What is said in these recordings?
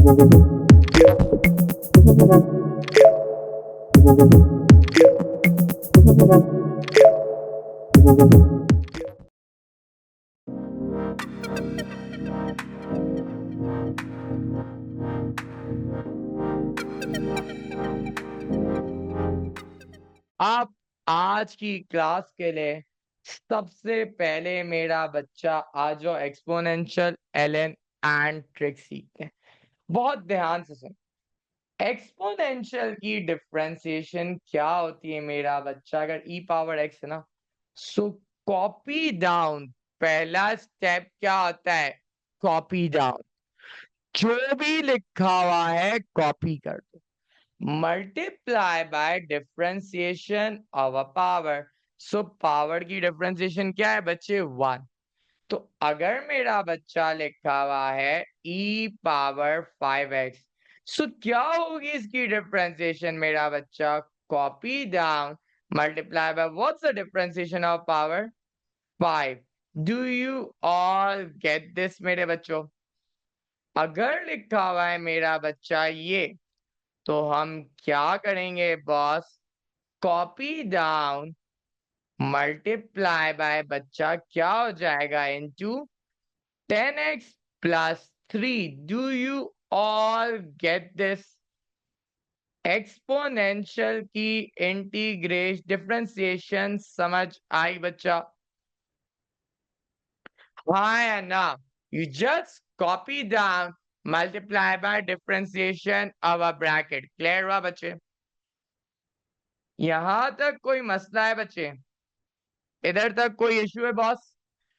आप आज की क्लास के लिए सबसे पहले मेरा बच्चा आज जो एक्सपोनेंशियल एलन एंड ट्रिक सीखते हैं। बहुत ध्यान से सुन। एक्सपोनेंशियल की डिफरेंशिएशन क्या होती है मेरा बच्चा? अगर ई पावर एक्स है ना, सो कॉपी डाउन पहला स्टेप क्या होता है? Copy down. जो भी लिखा हुआ है कॉपी कर दो। Multiply by differentiation of a power. So power की डिफरेंशिएशन क्या है बच्चे? 1। तो अगर मेरा बच्चा लिखा हुआ है e पावर 5x, सो क्या होगी इसकी डिफरेंशिएशन मेरा बच्चा? Copy down multiply by what's the differentiation of power? 5। Do you all get this मेरे बच्चों? अगर लिखा हुआ है मेरा बच्चा ये, तो हम क्या करेंगे boss? Copy down multiply by बच्चा क्या हो जाएगा? Into 10x plus 3। Do you all get this? Exponential की इंटीग्रेशन डिफरेंशिएशन समझ आई बच्चा? हाँ या ना? You just copy down multiply by differentiation of a bracket. Clear हुआ बच्चे? यहां तक कोई मसला है बच्चे? इधर तक कोई इश्यू है बॉस?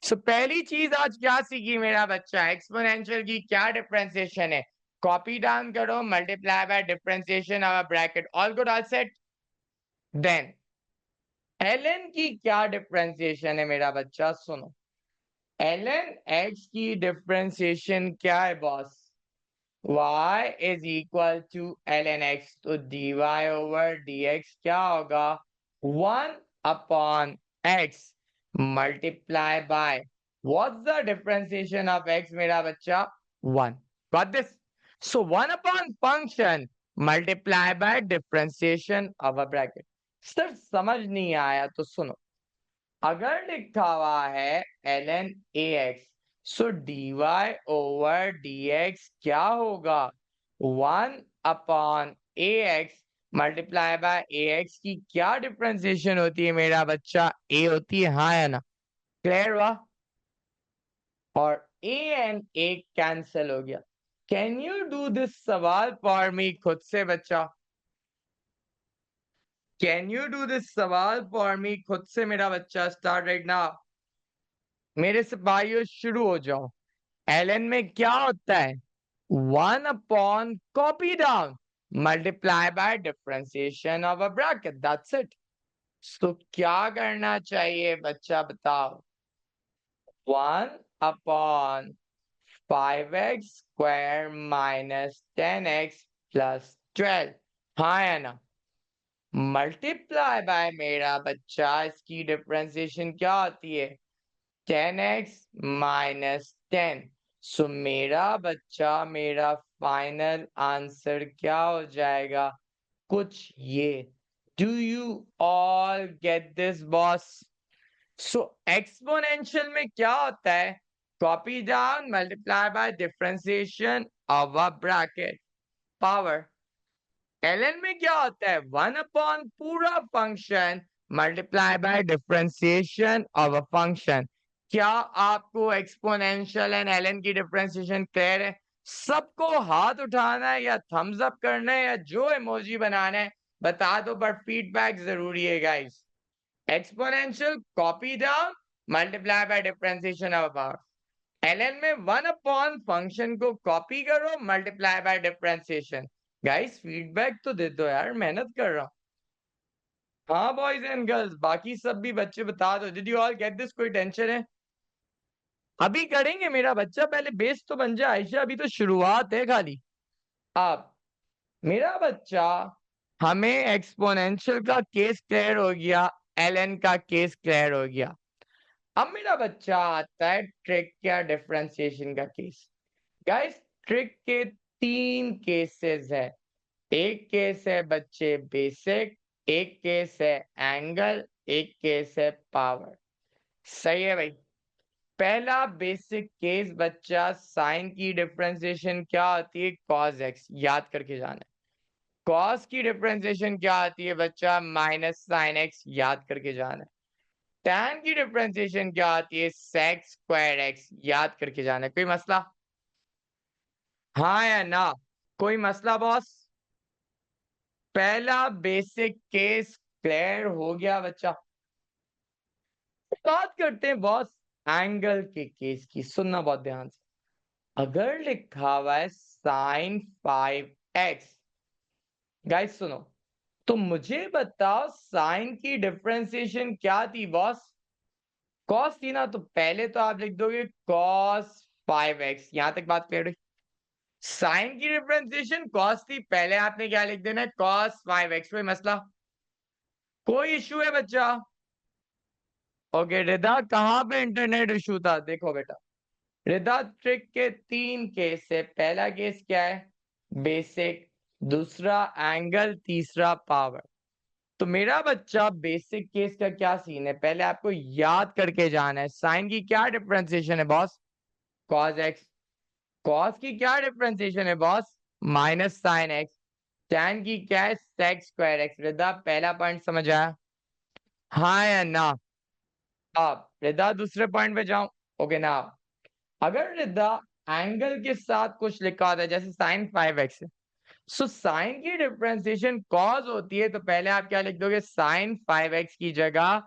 सो पहली चीज आज क्या सीखी मेरा बच्चा? एक्सपोनेंशियल की क्या डिफरेंशिएशन है? कॉपी डाउन करो multiply by differentiation of bracket. All good, all set. Then ln की क्या डिफरेंशिएशन है मेरा बच्चा? सुनो, ln x की डिफरेंशिएशन क्या है boss? y is equal to ln x। तो dy ओवर dx क्या होगा? 1 upon x multiply by what's the differentiation of x मेरा बच्चा? 1। Got this? So 1 upon function multiply by differentiation of a bracket. Sir समझ नहीं आया तो सुनो, अगर लिखा हुआ है ln ax, सो dy ओवर dx क्या होगा? 1 upon ax multiply by ax की क्या डिफरेंशिएशन होती है मेरा बच्चा? a होती है, हाँ या ना? क्लियर हुआ? और a एंड a कैंसिल हो गया। कैन यू डू दिस सवाल फॉर मी खुद से बच्चा? कैन यू डू दिस सवाल फॉर मी खुद से मेरा बच्चा? Start right now. मेरे सिपाहियों शुरू हो जाओ। एलन में क्या होता है? 1 upon copy down multiply by differentiation of a bracket. That's it. तो क्या करना चाहिए बच्चा बताओ? 1 upon 5x square minus 10x plus 12, हाँ या ना? मल्टीप्लाई बाय मेरा बच्चा इसकी डिफरेंशिएशन क्या होती है? 10x minus 10। सो मेरा बच्चा मेरा फाइनल आंसर क्या हो जाएगा? कुछ ये। Do you all get this boss? So exponential में क्या होता है? Copy down multiply by differentiation of a bracket power. ln में क्या होता है? 1 अपॉन पूरा function multiply by differentiation of a function. क्या आपको एक्सपोनेंशियल एंड ln की डिफरेंशिएशन क्लियर है? सबको हाथ उठाना है या थम्स अप करना है या जो इमोजी बनाना है बता दो, बट फीडबैक जरूरी है guys. Exponential copy down multiply by differentiation of power. ln में 1 अपॉन फंक्शन को कॉपी करो multiply by differentiation. Guys feedback तो दे दो यार, मेहनत कर रहा हूं। हाँ बॉयज एंड गर्ल्स, बाकी सब भी बच्चे बता दो। Did you all get this? कोई टेंशन है? अभी करेंगे मेरा बच्चा, पहले बेस तो बन जाए आयशा, अभी तो शुरुआत है खाली। अब मेरा बच्चा, हमें एक्सपोनेंशियल का केस क्लियर हो गया, ln का केस क्लियर हो गया। अब मेरा बच्चा आता है ट्रिक या डिफरेंशिएशन का केस। गाइस ट्रिक के तीन केसेस है। एक केस है बच्चे बेसिक, एक केस है एंगल, एक केस है पावर। सही है भाई। पहला बेसिक केस बच्चा, साइन की डिफरेंशिएशन क्या आती है? कॉस एक्स, याद करके जाना है। कॉस की डिफरेंशिएशन क्या आती है बच्चा? माइनस साइन एक्स, याद करके जाना है। टैन की डिफरेंशिएशन क्या आती है? सेक स्क्वायर एक्स, याद करके जाना है। कोई मसला? हाँ या ना? कोई मसला बॉस? पहला बेसिक केस क्लियर हो गया बच्चा। बात करते हैं बॉस एंगल के केस की। सुनना बहुत ध्यान से। अगर लिखा हुआ है साइन 5x, गाइस सुनो, तो मुझे बताओ साइन की डिफरेंशिएशन क्या थी बॉस? कॉस थी ना, तो पहले तो आप लिख दोगे कॉस 5x। यहां तक बात क्लियर हुई? साइन की डिफरेंशिएशन कॉस थी, पहले आपने क्या लिख देना है? Cos 5x। कोई मसला? कोई इश्यू है बच्चा? ओके रिदा, कहां पे इंटरनेट इशू था? देखो बेटा, रिदा ट्रिक के तीन केस है। पहला केस क्या है? बेसिक, दूसरा एंगल, तीसरा पावर। तो मेरा बच्चा बेसिक केस का क्या सीन है? पहले आपको याद करके जाना है। साइन की क्या डिफरेंशिएशन है बॉस? Cos x. कॉस की क्या डिफरेंशिएशन है boss? Minus sine x. Tan की क्या है? Sec square x. रिदा पहला पॉइंट समझ आया? हाँ या ना? आप रिदा दूसरे पॉइंट पे जाऊं? ओके ना। अगर रिदा एंगल के साथ कुछ लिखा होता है जैसे साइन 5x है, सो साइन की डिफरेंशिएशन कॉस होती है, तो पहले आप क्या लिख दोगे? साइन 5x की जगह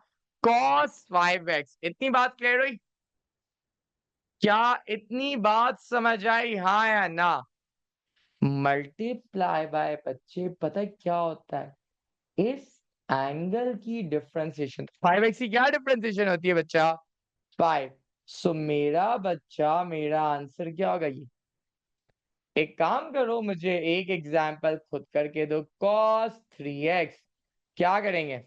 कॉस 5x। इतनी बात क्लियर हुई? क्या इतनी बात समझ आई? हाँ या ना? मल्टीप्लाई बाय बच्चे पता है क्या होता है? इस एंगल की डिफरेंशिएशन 5x की क्या डिफरेंशिएशन होती है बच्चा? 5। सो मेरा बच्चा, मेरा आंसर क्या होगा? ये एक काम करो, मुझे एक एग्जाम्पल खुद करके दो। cos 3x, क्या करेंगे?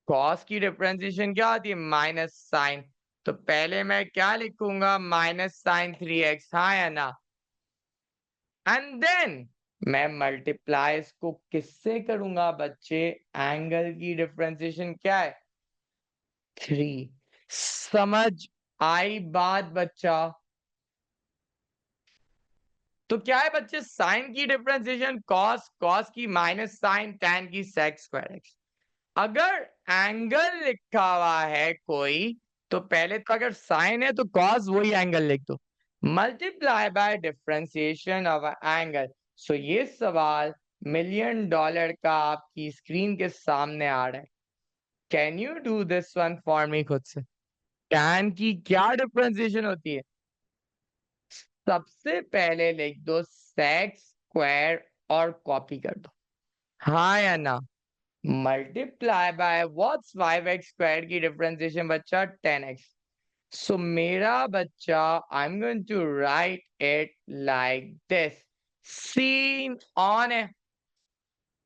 cos की डिफरेंशिएशन क्या आती है? Minus sine. तो पहले मैं क्या लिखूंगा? Minus sine 3x। हाँ या ना? एंड देन मैं मल्टीप्लाई इसको किससे करूंगा बच्चे? एंगल की डिफरेंशिएशन क्या है? 3। समझ आई बात बच्चा? तो क्या है बच्चे? साइन की डिफरेंशिएशन कॉस, कॉस की माइनस साइन, टैन की सेक स्क्वायर एक्स। अगर एंगल लिखा हुआ है कोई, तो पहले तो अगर साइन है तो कॉस वही एंगल लिख दो, multiply by differentiation of angle. So ये सवाल $1,000,000 का आपकी स्क्रीन के सामने आ रहा है। Can you do this one for me खुद से? टैन की क्या डिफरेंशिएशन होती है? सबसे पहले लिख दो सेक स्क्वायर और कॉपी कर दो। हाँ या ना? Multiply by what's 5x square की डिफरेंशिएशन बच्चा? 10x। सो मेरा बच्चा, I am going to write it like this. Scene on है?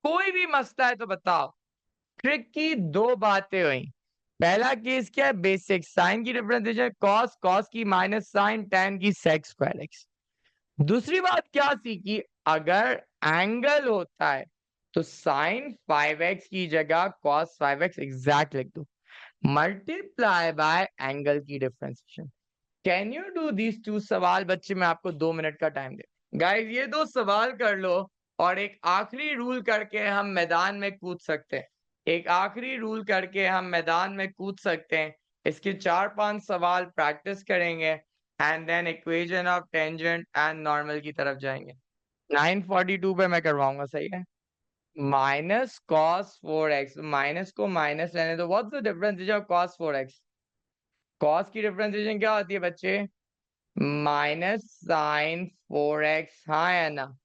कोई भी मसला है तो बताओ। ट्रिक की दो बातें हुई। पहला केस क्या है? बेसिक, साइन की डिफरेंशिएशन कॉस, कॉस की माइनस साइन, टैन की सेक स्क्वायर एक्स। दूसरी बात क्या सीखी? अगर एंगल होता है तो साइन 5x की जगह कॉस 5x एग्जैक्ट लिख दो, मल्टीप्लाई बाय एंगल की differentiation. Can you do these two सवाल बच्चे? मैं आपको 2 मिनट का टाइम दे। गाइस ये दो सवाल कर लो, और एक आखिरी रूल करके हम मैदान में कूद सकते हैं। एक आखिरी रूल करके हम मैदान में कूद सकते हैं। इसके 4-5 सवाल प्रैक्टिस करेंगे, and then equation of tangent and normal की तरफ जाएंगे। 942 पे मैं करवाऊंगा, सही है? माइनस कॉस 4x, माइनस को माइनस लेने दो। What's the difference of cos 4x? Cos की डिफरेंशिएशन क्या होती है बच्चे? Minus sine 4x। हाँ या ना?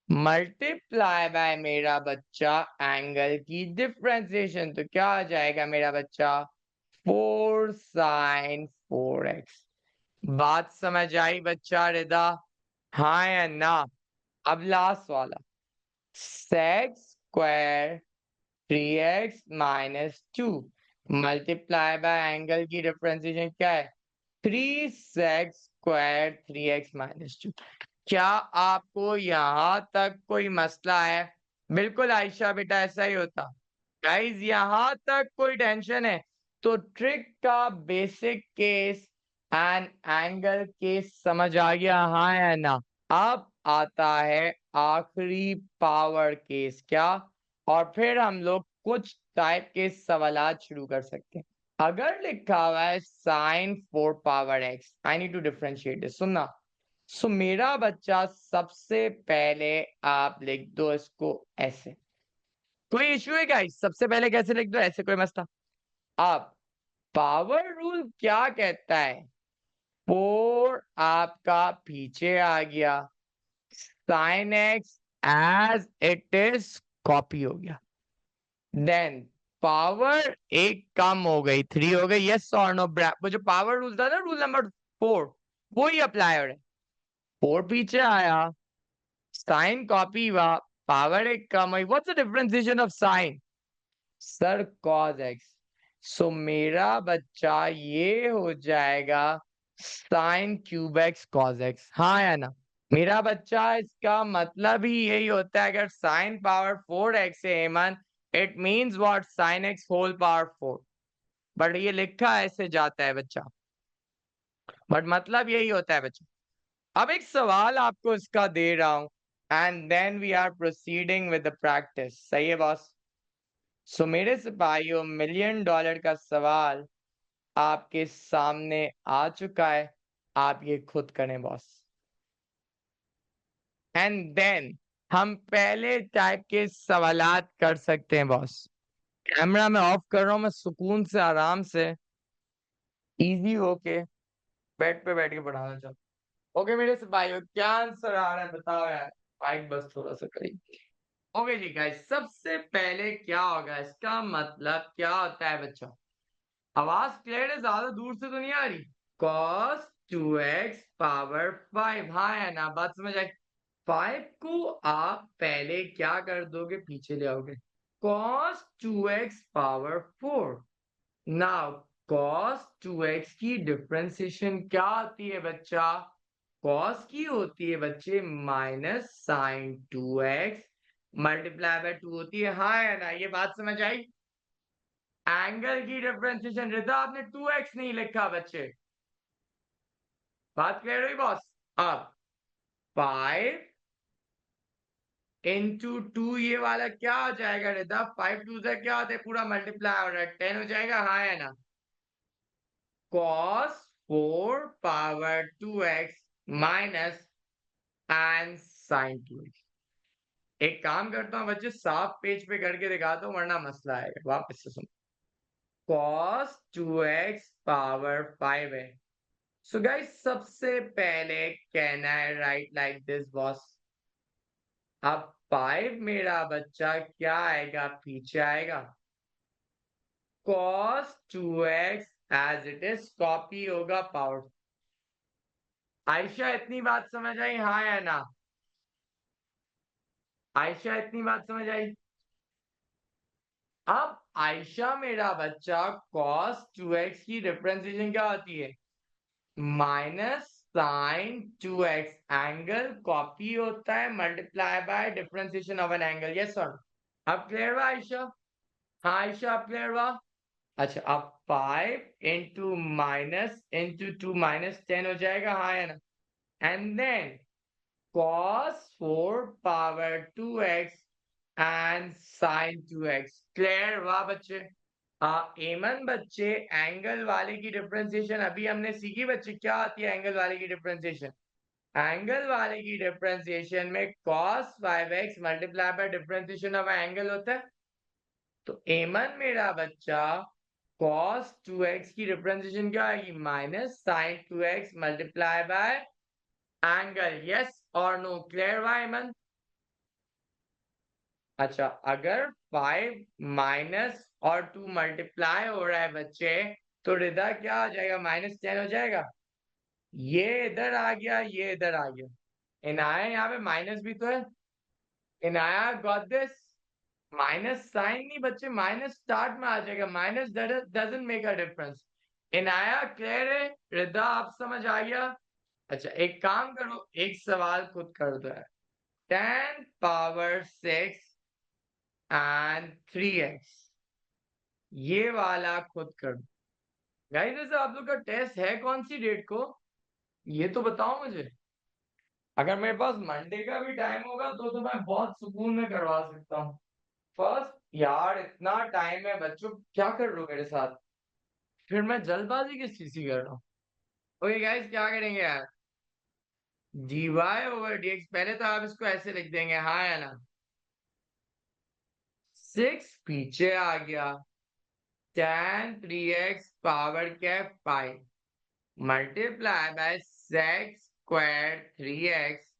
मल्टीप्लाई बाय मेरा बच्चा एंगल की डिफरेंशिएशन, तो क्या आ जाएगा मेरा बच्चा? 4 साइन 4x। बात समझ आई बच्चा रिदा? हाँ या ना? अब लास्ट वाला, sec square 3x minus 2 multiply by angle की डिफरेंशिएशन क्या है? 3 सेक स्क्वायर 3x-2। क्या आपको यहाँ तक कोई मसला है? बिल्कुल आयशा बेटा, ऐसा ही होता। गाइस यहाँ तक कोई टेंशन है? तो ट्रिक का basic case and angle case समझ आ गया, हाँ या ना? अब आता है आखिरी पावर केस, क्या? और फिर हम लोग कुछ टाइप के सवालात शुरू कर सकते हैं। अगर लिखा हुआ है sine 4 power x, I need to differentiate, सुनना। सो मेरा बच्चा सबसे पहले आप लिख दो इसको ऐसे। कोई इश्यू है गाइस? सबसे पहले कैसे लिख दो? ऐसे, कोई मसला? अब पावर रूल क्या कहता है? 4 आपका पीछे आ गया, sine x as it is copy हो गया, देन पावर एक कम हो गई, 3 हो गई। यस और नो? वो जो पावर रूल था ना, रूल नंबर 4, वो ही अप्लाई हो रहा है। 4 पीछे आया, साइन कॉपी हुआ, पावर एक कम हुई। What's the differentiation of sine? Sir cos x. So मेरा बच्चा ये हो जाएगा sine cube x cos x, हाँ या ना? मेरा बच्चा इसका मतलब ही यही होता है, अगर साइन पावर 4x है Eman, it means what? Sine x whole power 4। But ये लिखा ऐसे जाता है बच्चा, बट मतलब यही होता है बच्चा। अब एक सवाल आपको इसका दे रहा हूं, and then we are proceeding with the practice. सही है बॉस? सो मेरे सिपाहियों, $1,000,000 का सवाल आपके सामने आ चुका है, आप ये खुद करें बॉस। एंड देन हम पहले टाइप के सवालात कर सकते हैं बॉस। कैमरा मैं ऑफ कर रहा हूं, मैं सुकून से आराम से इजी होके बेड पे बैठ के पढ़ाना चाहता हूं। ओके मेरे सिपाहियों, क्या आंसर आ रहा है बताओ यार, माइक बस थोड़ा सा करिए। ओके जी गाइस, सबसे पहले क्या होगा, इसका मतलब क्या होता है बच्चों? आवाज क्लियर है? ज्यादा दूर से तो नहीं आ रही? cos 2x पावर 5, हाँ है ना? बात समझ आई? 5 को आप पहले क्या कर दोगे? पीछे ले आओगे, cos 2x power 4। Now cos 2x की डिफरेंशिएशन क्या आती है बच्चा? cos की होती है बच्चे minus sine 2x multiply bye 2 होती है, हाँ है ना? ये बात समझ आई? एंगल की डिफरेंशिएशन, रिदा आपने 2x नहीं लिखा बच्चे, बात क्लियर हुई बॉस? अब 5 इंटू 2, ये वाला क्या हो जाएगा रिदा? 5 2 से क्या होता है? पूरा मल्टीप्लाई हो रहा है, 10 हो जाएगा, हाँ है ना? cos 4 power 2x minus and sine 2x। एक काम करता हूँ बच्चे, साफ पेज पे करके दिखाता हूँ वरना मसला आएगा। वापस से सुनो, cos 2x पावर 5 है। सो गाइस सबसे पहले कहना है राइट लाइक दिस बॉस। अब 5 मेरा बच्चा क्या आएगा? पीछे आएगा, cos 2x as it is copy होगा पावर। आयशा इतनी बात समझ आई, हाँ या ना? आयशा इतनी बात समझ आई? अब आयशा मेरा बच्चा cos 2x की डिफरेंशिएशन क्या होती है? Minus sine 2x, angle copy होता है multiply by differentiation of an angle. Yes sir? अब क्लियर हुआ आयशा? हाँ आयशा, अब क्लियर हुआ? अच्छा, अब 5 इंटू माइनस इंटू 2 माइनस 10 हो जाएगा, हाँ है ना? And then cos 4 power 2x and sin 2x। Clear हुआ बच्चे? एमन बच्चे, एंगल वाले की डिफरेंशिएशन अभी हमने सीखी बच्चे, क्या आती है एंगल वाले की डिफरेंशिएशन? एंगल वाले की डिफरेंशिएशन में cos 5x multiply by differentiation of angle होता है। तो एमन मेरा बच्चा cos 2x की डिफरेंशिएशन क्या आएगी? Minus sine 2x multiply by angle. Yes और नो? क्लियर हुआ एमन? अच्छा, अगर 5 माइनस और 2 मल्टीप्लाई हो रहा है बच्चे, तो रिदा क्या आ जाएगा? माइनस 10 हो जाएगा। ये इधर आ गया, ये इधर आ गया। इनाया यहाँ पे माइनस भी तो है। Inaya got this? Minus sine नहीं बच्चे, माइनस स्टार्ट में आ जाएगा, minus doesn't make a difference. Inaya clear है? रिदा आप समझ आ गया? अच्छा एक काम करो, एक सवाल खुद कर दो यार। 10 पावर 6 एंड 3x, ये वाला खुद कर दो। गाइस वैसे आप लोग का टेस्ट है कौन सी डेट को, ये तो बताओ मुझे। अगर मेरे पास मंडे का भी टाइम होगा तो मैं बहुत सुकून में करवा सकता हूँ। फर्स्ट यार इतना टाइम है बच्चों, क्या कर रहे हो मेरे साथ, फिर मैं जल्दबाजी किस चीज की कर रहा हूँ। ओके गाइस क्या करेंगे यार, dy/dx, पहले तो आप इसको ऐसे लिख देंगे, हाँ है ना। 6 पीछे आ गया, 10 3x power 5 multiply by sex square 3x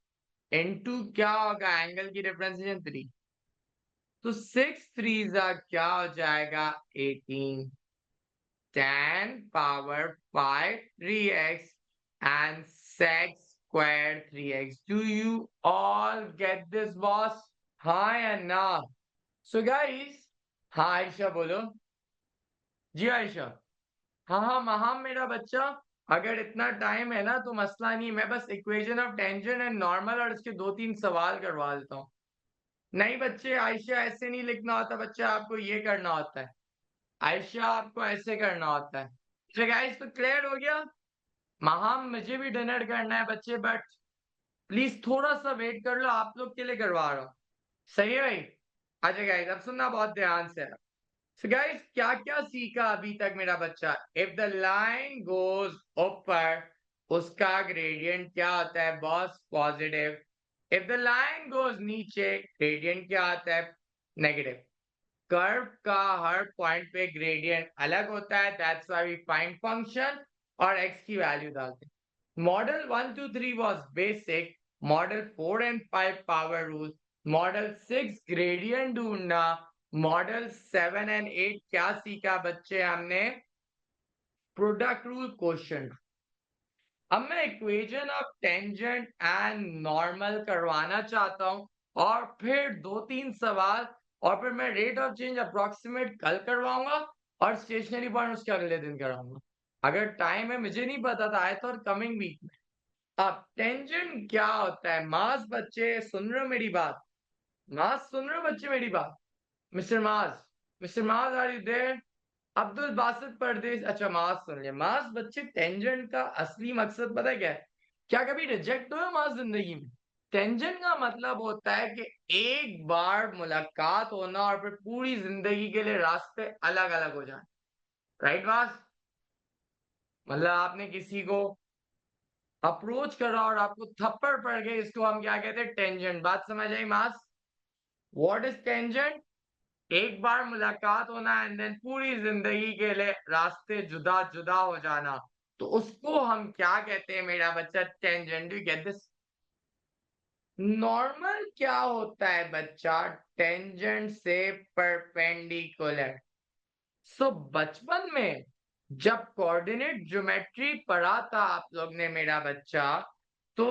into क्या होगा, एंगल की डिफरेंशिएशन 3, तो 6 3 क्या हो जाएगा 18, 10 power 5 3x and sec square 3x. Do you all get this, boss? हाँ या ना? So guys, हाँ आयशा बोलो। जी आयशा। हाँ हाँ महाम मेरा बच्चा, अगर इतना टाइम है ना तो मसला नहीं, मैं बस equation of tangent and normal और इसके 2 3 सवाल करवा देता हूँ। नहीं बच्चे, आयशा ऐसे नहीं लिखना होता बच्चा, आपको ये करना होता है। आयशा आपको ऐसे करना होता है। तो गाइस तो क्लियर हो गया। महाम मुझे भी डिनर करना है बच्चे, बट प्लीज थोड़ा सा वेट कर लो, आप लोग के लिए करवा रहा हूँ। सही है भाई। अच्छा गाइस अब सुनना बहुत ध्यान से। सो गाइस क्या क्या सीखा अभी तक मेरा बच्चा, इफ द लाइन गोज ऊपर उसका ग्रेडियंट क्या होता है boss, positive. If the line goes नीचे ग्रेडियंट क्या आता है, नेगेटिव। कर्व का हर पॉइंट पे ग्रेडियंट अलग होता है, that's why we find function और x की वैल्यू डालते हैं। Model 1 2 3 was basic, model 4 and 5 power rule, model 6 gradient ढूंढना, मॉडल 7 एंड 8 क्या सीखा बच्चे हमने, प्रोडक्ट रूल क्वेश्चन। अब मैं equation of tangent and normal करवाना चाहता हूं, और फिर 2 3 सवाल, और फिर मैं रेट ऑफ चेंज अप्रोक्सीमेट कल करवाऊंगा और स्टेशनरी पॉइंट उसके अगले दिन कराऊंगा। अगर टाइम है मुझे नहीं पता था, आया था कमिंग वीक में। अब टेंजेंट क्या होता है, मास बच्चे सुन रहे हो मेरी बात, मास सुन रहे हो बच्चे मेरी बात, mister Maas, mister Maas are you there, Abdul Basit Pardesh, अच्छा मास सुन लिया। मास बच्चे टेंजेंट का असली मकसद पता है क्या है, क्या कभी रिजेक्ट हुए मास जिंदगी में। टेंजेंट का मतलब होता है कि एक बार मुलाकात होना और फिर पूरी जिंदगी के लिए रास्ते अलग अलग हो जाए। राइट मास, मतलब आपने किसी को अप्रोच करा और आपको थप्पड़ पड़ गए, इसको हम क्या कहते हैं, टेंजेंट। बात समझ आई मास, व्हाट इज टेंजेंट, एक बार मुलाकात होना एंड देन पूरी जिंदगी के लिए रास्ते जुदा जुदा हो जाना, तो उसको हम क्या कहते हैं मेरा बच्चा, tangent. Do you get this? Normal क्या होता है बच्चा, टेंजेंट से परपेंडिकुलर। सो बचपन में जब कोऑर्डिनेट ज्योमेट्री पढ़ा था आप लोग ने मेरा बच्चा, तो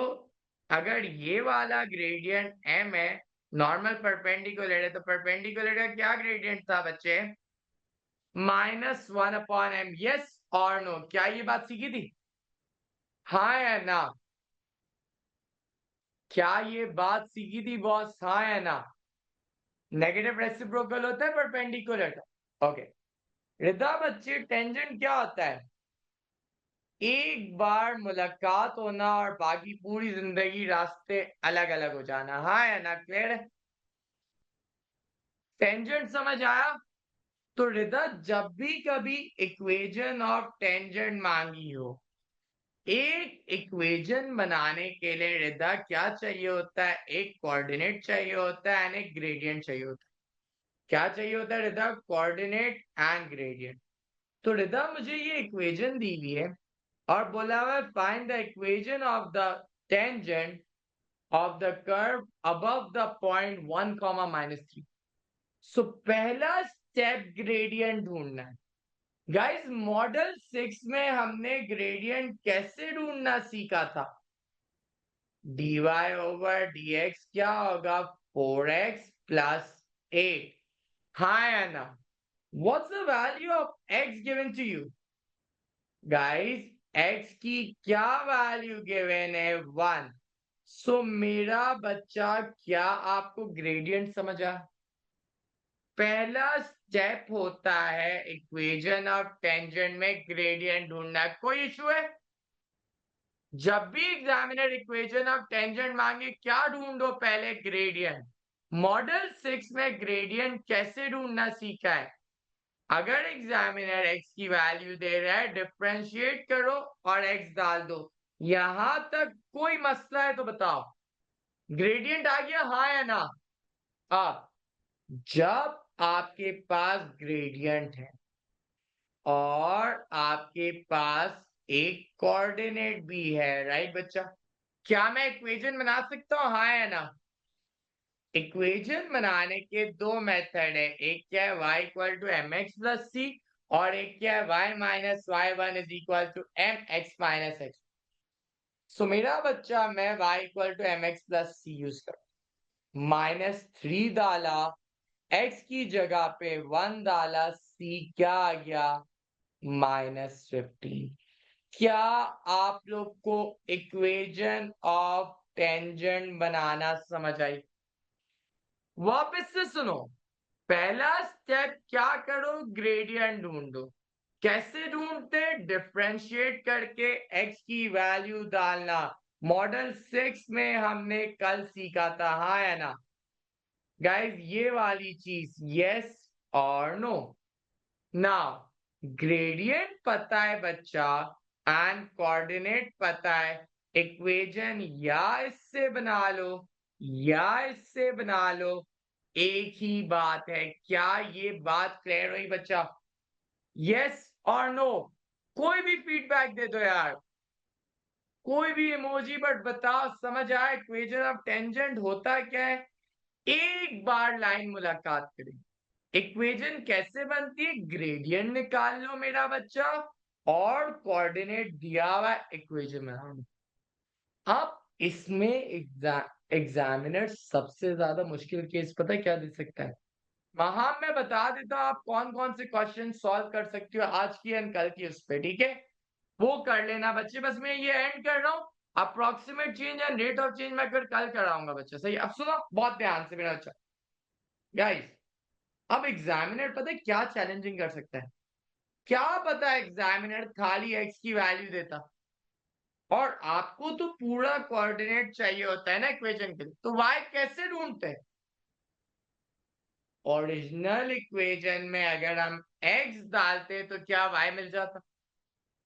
अगर ये वाला ग्रेडियंट m है, नॉर्मल परपेंडिकुलर है, तो परपेंडिकुलर का क्या ग्रेडियंट था बच्चे, -1/m। यस और नो, क्या ये बात सीखी थी, हाँ या ना? क्या ये बात सीखी थी बॉस, हाँ या ना? नेगेटिव रेसिप्रोकल होता है परपेंडिकुलर का। ओके रिदा बच्चे, टेंजेंट क्या होता है, एक बार मुलाकात होना और बाकी पूरी जिंदगी रास्ते अलग अलग हो जाना, हाँ या ना? क्लियर है, टेंजेंट समझ आया? तो रिदा जब भी कभी इक्वेशन ऑफ टेंजेंट मांगी हो, एक इक्वेशन बनाने के लिए रिदा क्या चाहिए होता है, एक कोऑर्डिनेट चाहिए होता है एंड एक ग्रेडियंट चाहिए होता है। क्या चाहिए होता है रिदा, कोऑर्डिनेट एंड ग्रेडियंट। तो रिदा मुझे ये इक्वेशन दी हुई है और बोला हुआ है find the equation of the tangent of the curve above the point 1 comma -3। सो पहला स्टेप ग्रेडियंट ढूंढना है। गाइस मॉडल 6 में हमने ग्रेडियंट कैसे ढूंढना सीखा था, dy/dx क्या होगा, 4x plus 8, हाँ या ना? What's the value of x given to you? Guys x की क्या वैल्यू गिवन है 1। सो मेरा बच्चा क्या आपको ग्रेडियंट समझा? पहला स्टेप होता है इक्वेशन ऑफ टेंजेंट में ग्रेडियंट ढूंढना। कोई इशू है? जब भी एग्जामिनर इक्वेशन ऑफ टेंजेंट मांगे क्या ढूंढो? पहले ग्रेडियंट। मॉडल 6 में ग्रेडियंट कैसे ढूंढना सीखा है। अगर एग्जामिनर x की वैल्यू दे रहा है, डिफरेंशिएट करो और x डाल दो। यहां तक कोई मसला है तो बताओ। ग्रेडियंट आ गया, हाँ या ना? अब जब आपके पास ग्रेडियंट है और आपके पास एक कोऑर्डिनेट भी है, राइट बच्चा, क्या मैं इक्वेशन बना सकता हूं, हाँ या ना? इक्वेशन बनाने के दो मेथड है, एक क्या है y equal to m x plus c, और एक क्या है y minus y one is equal to m x minus x. So मेरा बच्चा मैं y equal to m x plus c use करूं, -3 डाला, x की जगह पे 1 डाला, c क्या आ गया, -15। क्या आप लोग को इक्वेशन ऑफ टेंजेंट बनाना समझ आई? वापस से सुनो। पहला स्टेप क्या करो, ग्रेडियंट ढूंढो। कैसे ढूंढते? डिफरेंशिएट करके x की वैल्यू डालना। मॉडल 6 में हमने कल सीखा था, हाँ या ना गाइस? ये वाली चीज, यस और नो। नाउ ग्रेडियंट पता है बच्चा एंड कोऑर्डिनेट पता है, इक्वेशन या इससे बना लो या इससे बना लो, एक ही बात है। क्या ये बात क्लियर हुई बच्चा? यस और नो? कोई भी फीडबैक दे दो यार, कोई भी इमोजी, बट बताओ समझ आए इक्वेशन ऑफ टेंजेंट होता क्या है? एक बार लाइन मुलाकात करें। इक्वेशन कैसे बनती है? ग्रेडियंट निकाल लो मेरा बच्चा और कोऑर्डिनेट दिया हुआ इक्वेशन बना लो। अब इसमें एग्जामिनर सबसे ज्यादा मुश्किल केस पता है क्या दे सकता है? वहां मैं बता देता हूं आप कौन कौन से क्वेश्चन सॉल्व कर सकते हो आज की एंड कल की उस पे, ठीक है? वो कर लेना बच्चे। बस मैं ये एंड कर रहा हूँ। Approximate change and rate of change मैं फिर कल कराऊंगा बच्चा, सही? अब सुनो बहुत ध्यान से मेरा बच्चा। गाइस, अब एग्जामिनर पता है क्या चैलेंजिंग कर सकता है? क्या पता है एग्जामिनर खाली एक्स की वैल्यू देता और आपको तो पूरा कोऑर्डिनेट चाहिए होता है ना इक्वेशन के लिए, तो वाई कैसे ढूंढते हैं? ओरिजिनल इक्वेशन में अगर हम x डालते तो क्या y मिल जाता?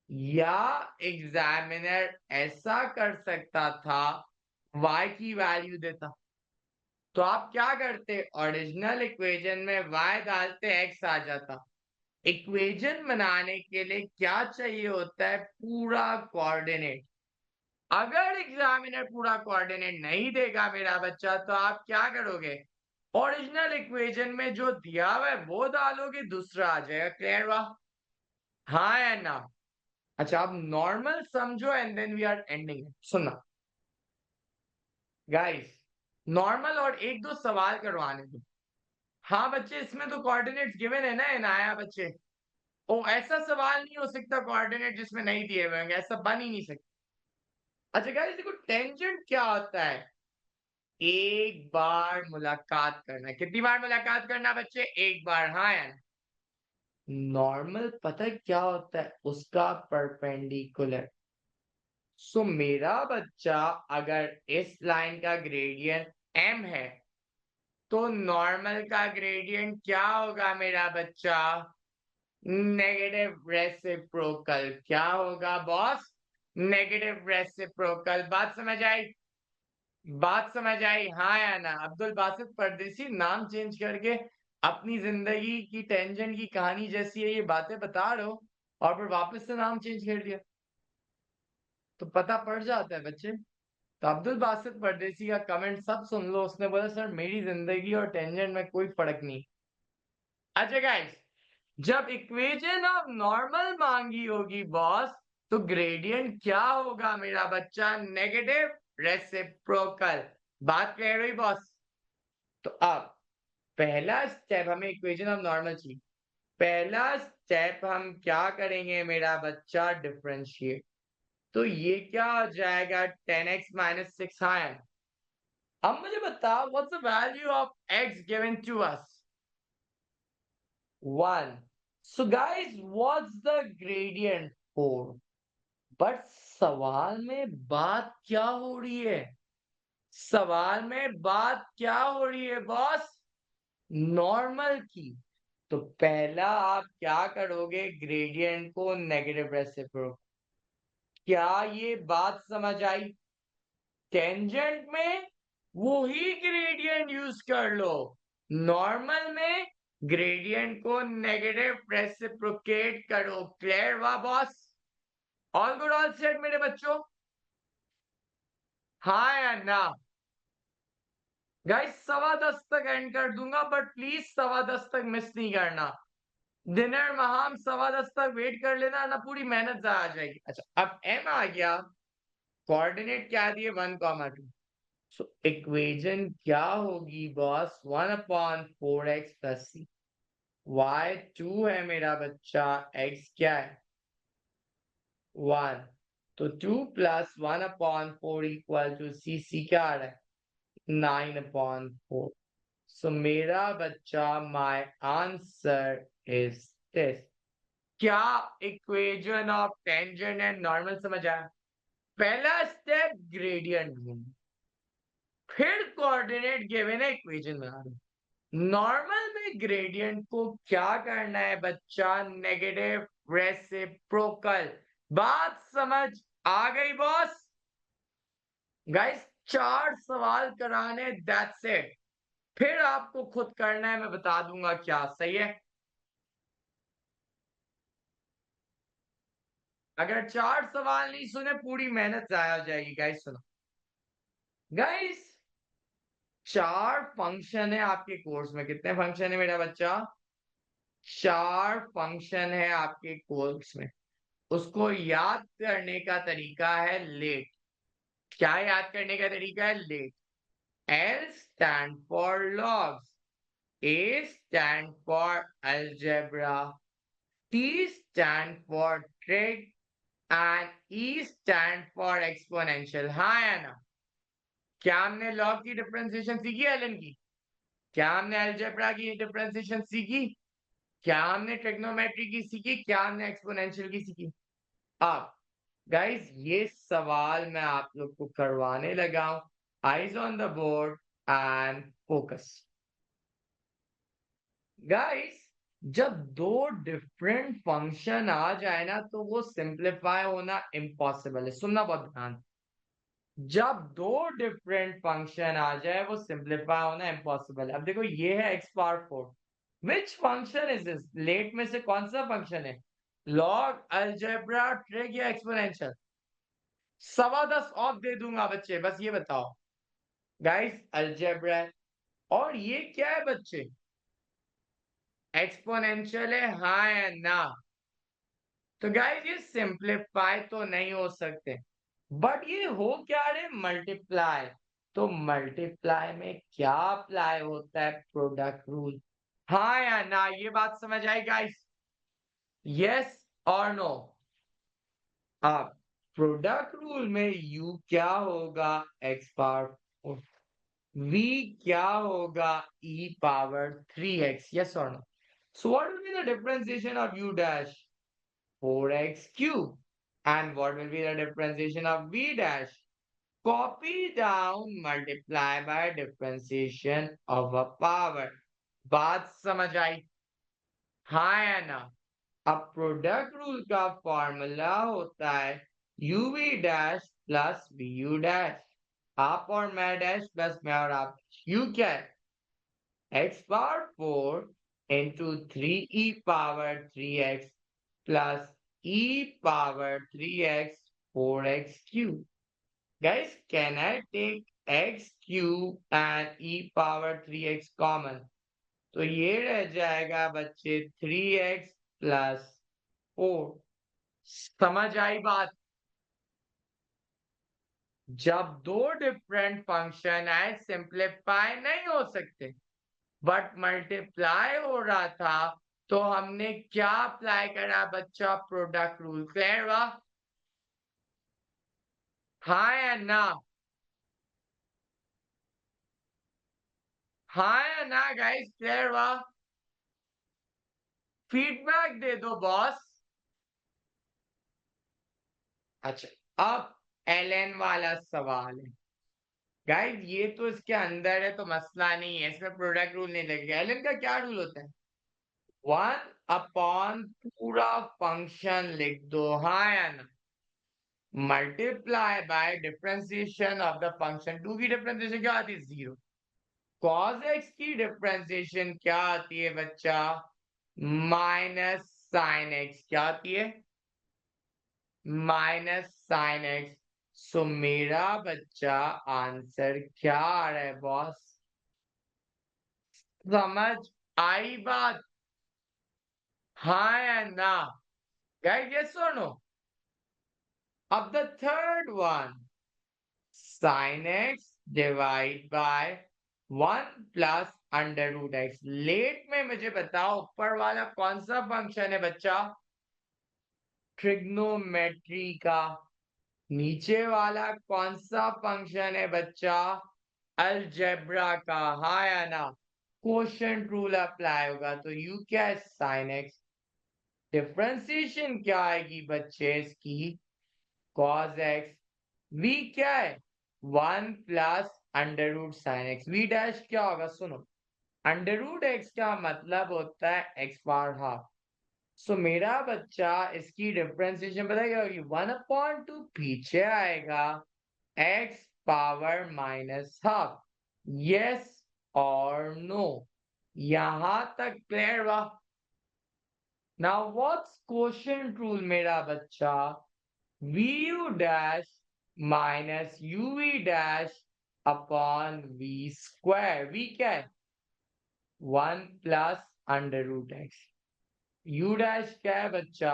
या एग्जामिनर ऐसा कर सकता था, y की वैल्यू देता। तो आप क्या करते? ओरिजिनल इक्वेशन में y डालते, x आ जाता। इक्वेशन बनाने के लिए क्या चाहिए होता है? पूरा कोऑर्डिनेट। अगर एग्जामिनर पूरा कोऑर्डिनेट नहीं देगा मेरा बच्चा, तो आप क्या करोगे? ओरिजिनल इक्वेशन में जो दिया हुआ है वो डालोगे, दूसरा आ जाएगा। क्लियर हुआ? हाँ या ना? अच्छा, अब नॉर्मल समझो and then we are ending. सुनना गाइस, नॉर्मल और एक दो सवाल करवाने दो। हाँ बच्चे, इसमें तो कोऑर्डिनेट्स गिवन है ना इनाया बच्चे। ओ, ऐसा सवाल नहीं हो सकता कोऑर्डिनेट जिसमें नहीं दिए हुए होंगे, ऐसा बन ही नहीं सकता। अच्छा गाइस देखो, टेंजेंट क्या होता है? एक बार मुलाकात करना। कितनी बार मुलाकात करना बच्चे? एक बार, हाँ या ना? नॉर्मल पता है क्या होता है? उसका परपेंडिकुलर। सो मेरा बच्चा अगर इस लाइन का ग्रेडियंट m है, तो नॉर्मल का ग्रेडियंट क्या होगा मेरा बच्चा? Negative reciprocal. क्या होगा बॉस? Negative reciprocal. बात समझ आई? बात समझ आई, हाँ या ना? अब्दुल बासित परदेसी नाम चेंज करके अपनी जिंदगी की टेंजेंट की कहानी जैसी है ये बातें बता रहे हो, और फिर वापस से नाम चेंज कर दिया, तो पता पड़ जाता है बच्चे। तो अब्दुल बासित परदेसी का कमेंट सब सुन लो, उसने बोला सर मेरी जिंदगी और टेंजेंट में कोई फर्क नहीं। अच्छा गाइस, जब इक्वेशन ऑफ नॉर्मल मांगी होगी बॉस, तो ग्रेडियंट क्या होगा मेरा बच्चा? Negative reciprocal. बात क्लियर हुई बॉस? तो अब पहला स्टेप, हमें इक्वेशन ऑफ नॉर्मल चाहिए। पहला स्टेप हम क्या करेंगे मेरा बच्चा? डिफरेंशिएट। तो ये क्या हो जाएगा 10x माइनस 6 है। अब मुझे बता what's the value of x given to us 1। So guys what's the gradient 4। But सवाल में बात क्या हो रही है? सवाल में बात क्या हो रही है बॉस? नॉर्मल की। तो पहला आप क्या करोगे, ग्रेडियंट को नेगेटिव रेसिप्रोकल। क्या ये बात समझ आई? टेंजेंट में वो ही ग्रेडियंट यूज कर लो, नॉर्मल में ग्रेडियंट को नेगेटिव रेसिप्रोकेट करो। क्लियर हुआ boss? All good all set मेरे बच्चों? हाँ या ना? गाइस 10:15 तक एंड कर दूंगा, बट प्लीज 10:15 तक मिस नहीं करना। डिनर में हम 10:15 तक वेट कर लेना ना, पूरी मेहनत जाया जाएगी। अच्छा अब एम आ गया, कोऑर्डिनेट क्या दिए 1,2। सो इक्वेशन क्या होगी बॉस? 1/4x प्लस सी। y 2 है मेरा बच्चा, x क्या है 1। तो 2 प्लस 1/4 इक्वल टू सी क्या आ रहा है 9/4। सो मेरा बच्चा माय आंसर इज दिस। क्या equation of tangent and normal समझ आया? पहला स्टेप ग्रेडियंट ढूंढ, फिर कोऑर्डिनेट गिवन है इक्वेशन बना दो। नॉर्मल में ग्रेडियंट को क्या करना है बच्चा? Negative reciprocal. बात समझ आ गई बॉस? गाइस 4 सवाल कराने, दैट्स इट। फिर आपको खुद करना है, मैं बता दूंगा क्या। सही है? अगर 4 सवाल नहीं सुने पूरी मेहनत जाया हो जाएगी। गाइस सुनो, गाइस 4 फंक्शन है आपके कोर्स में। कितने फंक्शन है मेरा बच्चा? 4 फंक्शन है आपके कोर्स में। उसको याद करने का तरीका है लेट। क्या याद करने का तरीका है? Late. L stand for logs, A stand for algebra, T stand for trig, and E stand for exponential। हाँ या ना? क्या हमने लॉग की डिफरेंशिएशन सीखी है एलन की? क्या हमने अलजेब्रा की डिफरेंशिएशन सीखी? क्या हमने ट्रिग्नोमेट्री की सीखी? क्या हमने एक्सपोनेंशियल की सीखी? अब गाइस ये सवाल मैं आप लोग को करवाने लगा हूं। Eyes on the board and focus. Guys जब दो डिफरेंट फंक्शन आ जाए ना तो वो सिंप्लीफाई होना इम्पॉसिबल है। सुनना बहुत ध्यान। जब दो डिफरेंट फंक्शन आ जाए वो सिंप्लीफाई होना इम्पॉसिबल है। अब देखो ये है x power 4। Which function is this? Let में से कौन सा फंक्शन है? लॉग, अलजेब्रा, ट्रिग या एक्सपोनेंशियल? 10:15 ऑफ दे दूंगा बच्चे, बस ये बताओ। गाइस अलजेब्रा है, और ये क्या है बच्चे? एक्सपोनेंशियल है। हाँ या ना? तो गाइस ये सिंप्लीफाई तो नहीं हो सकते, बट ये हो क्या रहे? मल्टीप्लाई। तो मल्टीप्लाई में क्या अप्लाई होता है? Product rule. हाँ या ना? ये बात समझ आई गाइस? यस और नो? आप प्रोडक्ट रूल में u क्या होगा? X power. v क्या होगा? e power 3x। यस और no? So what will be the differentiation of u dash? 4x cube. And what will be the differentiation of v dash? Copy down, multiply by differentiation of a power। बात समझ आई? हाँ या ना? अब product rule का formula होता है uv dash plus vu dash. आप और मैं डैश प्लस मैं और आप। u क्या है? x power 4 into 3e power 3x plus e power 3x 4x cube। Guys, can I take x cube and e power 3x common? तो ये रह जाएगा बच्चे 3x plus 4। समझ आई बात? जब दो डिफरेंट फंक्शन आए सिंप्लीफाई नहीं हो सकते, बट मल्टीप्लाई हो रहा था, तो हमने क्या अप्लाई करा बच्चा? Product rule. क्लियर हुआ? हाँ या ना? हाँ या ना गाइस, क्लियर हुआ? फीडबैक दे दो बॉस। अच्छा, अब एलएन वाला सवाल है गाइस, ये तो इसके अंदर है तो मसला नहीं है, इसमें प्रोडक्ट रूल नहीं लगेगा। एलएन का क्या रूल होता है? 1 अपॉन पूरा फंक्शन लिख दो, हाँ या ना? Multiply by differentiation of the function. 2 की डिफरेंशिएशन क्या आती है? 0। cos x की डिफरेंशिएशन क्या आती है बच्चा? Minus sine x. क्या आती है? Minus sine x. सो मेरा बच्चा आंसर क्या आ रहा है बॉस? समझ आई बात? हाँ या ना? गाइस यस और नो? अब the third one, sine x divide by 1 plus under root x. Let me मुझे बताओ ऊपर वाला कौन सा फंक्शन है बच्चा? ट्रिग्नोमेट्री का। नीचे वाला कौन सा फंक्शन है बच्चा? अलजेब्रा का। हाँ या ना? क्वोशंट रूल अप्लाई होगा तो यू क्या है? Sine x. डिफरेंशिएशन क्या आएगी बच्चे इसकी? Cos x. वी क्या है? 1 plus under root sine x. V dash क्या होगा? सुनो, अंडर रूट एक्स का मतलब होता है एक्स पावर हाफ। सो मेरा बच्चा इसकी डिफरेंशिएशन पता है क्या होगी? 1/2 पीछे आएगा, x power minus half. Yes और नो? यहां तक क्लियर हुआ? नाउ व्हाट्स क्वोशंट रूल मेरा बच्चा? V U dash minus U V dash upon V square. V क्या है? 1 plus under root x. U dash क्या है बच्चा?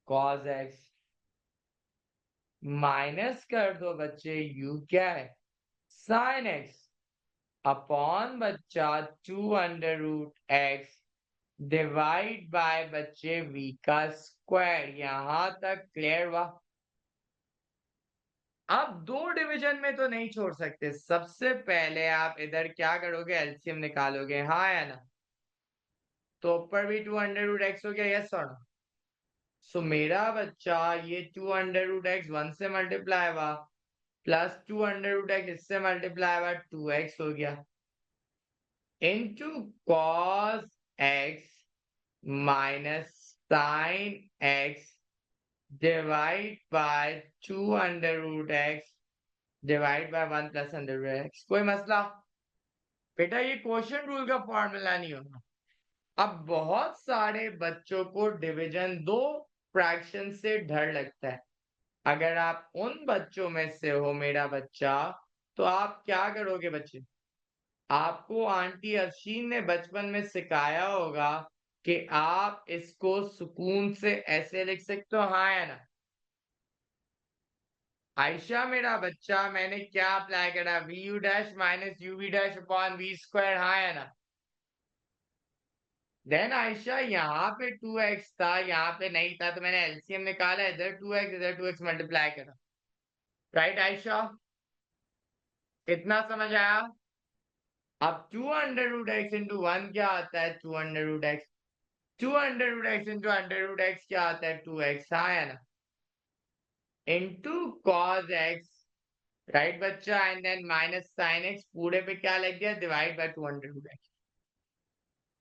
Cos x. माइनस कर दो बच्चे, यू क्या है? Sine x. अपॉन बच्चा 2 under root x divide by बच्चे वी का स्क्वायर। यहां तक क्लियर हुआ? अब दो डिवीजन में तो नहीं छोड़ सकते, सबसे पहले आप इधर क्या करोगे? एलसीएम निकालोगे, हाँ या ना? तो ऊपर भी 2 अंडर रूट एक्स हो गया, यस और नो? सो मेरा बच्चा ये 2 अंडर रूट एक्स 1 से मल्टीप्लाई हुआ, प्लस 2 अंडर रूट एक्स इससे मल्टीप्लाई हुआ, 2x हो गया, into cos x minus sine x divide by 2 under root x divide by 1 plus under root x. कोई मसला? बेटा ये क्वोशंट रूल का फॉर्मूला नहीं होगा। अब बहुत सारे बच्चों को डिवीजन दो फ्रैक्शन से डर लगता है। अगर आप उन बच्चों में से हो मेरा बच्चा, तो आप क्या करोगे बच्चे? आपको आंटी अफशीन ने बचपन में सिखाया होगा कि आप इसको सुकून से ऐसे लिख सकते हो, हाँ या ना? आयशा मेरा बच्चा, मैंने क्या अप्लाई करा? V U dash minus U V dash upon V square, हाँ या ना? देन आयशा यहाँ पे 2x था, यहाँ पे नहीं था, तो मैंने एलसीएम निकाला, इधर 2x इधर 2x मल्टीप्लाई करा। राइट आयशा? इतना समझ आया? अब 2 अंडर रूट एक्स इंटू 1 क्या आता है? 2 under root x. 2 under root x into under root x क्या आता है? 2x, हाँ या ना? इंटू कॉस एक्स, राइट बच्चा, and then minus sine x, पूरे पे क्या लग गया? Divide by 2 under root x.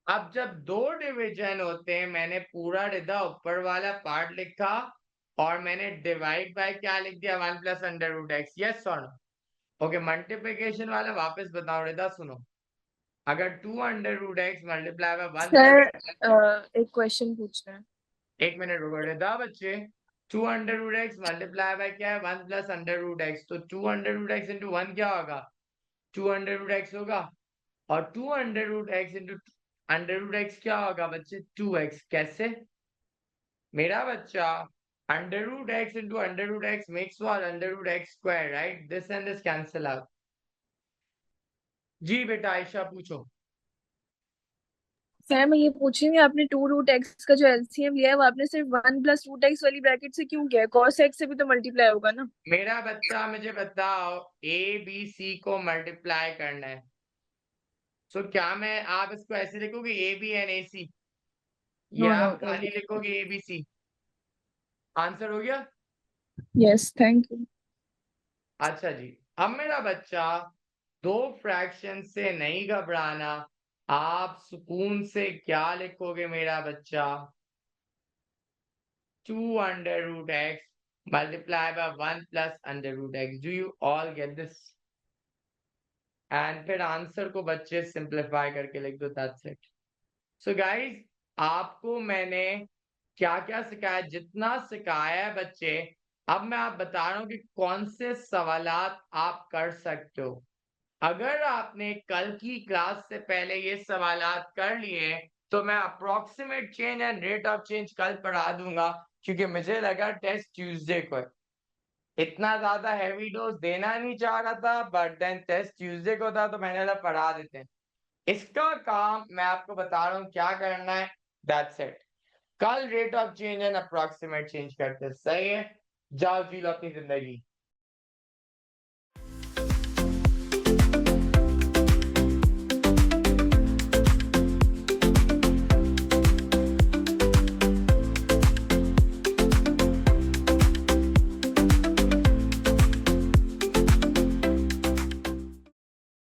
अब जब दो डिवीजन होते हैं, मैंने पूरा रिदा ऊपर वाला पार्ट लिखा और मैंने डिवाइड बाय क्या लिख दिया? 1 plus under root x. Yes और नो? ओके, मल्टीप्लीकेशन वाला वापस बताओ रिदा, सुनो। अगर 2 under root x multiply by 1 plus, sir एक क्वेश्चन पूछना है। 1 मिनट रुको रिदा बच्चे। 2 under root x multiply by क्या है? 1 प्लस अंडर रूट एक्स। तो 2 अंडर रूट एक्स इंटू 1 क्या होगा? 2 अंडर रूट एक्स होगा। और 2 under root x into under root x क्या होगा बच्चे? 2x। कैसे मेरा बच्चा? Under root x into under root x makes what? Under root x square, right? This and this cancel out. जी बेटा आयशा पूछो। सर मैं ये पूछ रही हूँ आपने 2√x का जो एलसीएम लिया है वो आपने सिर्फ 1 + √x वाली ब्रैकेट से क्यों किया है? cos x से भी तो मल्टीप्लाई होगा ना। मेरा बच्चा मुझे बताओ, ए बी सी को मल्टीप्लाई करना है, सो क्या मैं आप इसको ऐसे लिखोगे A B N A C, no या नो आप खाली लिखोगे ए बी सी? आंसर हो गया। Yes thank you. अच्छा जी, अब मेरा बच्चा, दो फ्रैक्शन से नहीं घबराना, आप सुकून से क्या लिखोगे मेरा बच्चा? 2√x multiplied by 1 + Do you all get this? And फिर आंसर को बच्चे सिंप्लीफाई करके लिख दो, दैट्स इट। सो गाइस, आपको मैंने क्या क्या सिखाया, जितना सिखाया है बच्चे, अब मैं आप बता रहा हूँ कि कौन से सवालात आप कर सकते हो। अगर आपने कल की क्लास से पहले ये सवालात कर लिए तो मैं approximate change and rate of change कल पढ़ा दूंगा, क्योंकि मुझे लगा टेस्ट ट्यूसडे को है। इतना ज्यादा हैवी डोज देना नहीं चाह रहा था, बट देन टेस्ट ट्यूसडे को था तो मैंने लगा पढ़ा देते हैं। इसका काम मैं आपको बता रहा हूँ क्या करना है, दैट्स इट। कल rate of change and approximate change करते हैं, सही है? जाओ जी लो अपनी जिंदगी।